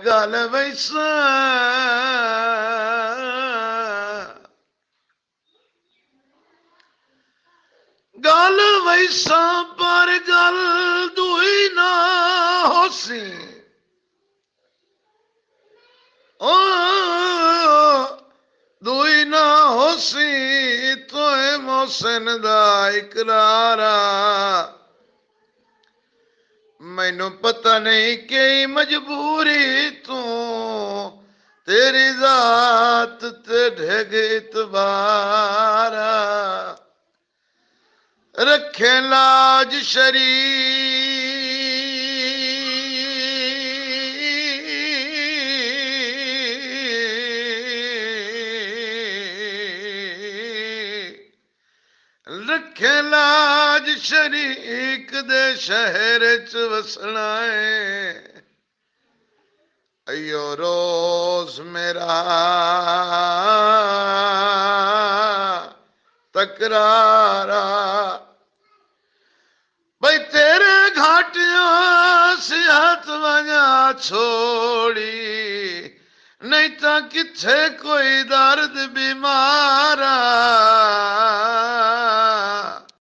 गल वैसा गल वैसा पर गल दुई ना होसी ओ दुई ना होसी तो मोहसिन दा इकरारा मैनू पता नहीं कि मजबूरी तू तेरी जात ते ढेग इतबारा रखे लाज रखे लाज शरीक दे शहर च वसना है अयो रोज मेरा तकरारा भाई तेरे घाटियों से हाथ वजा छोड़ी नहीं तो किथे कोई दर्द बीमारा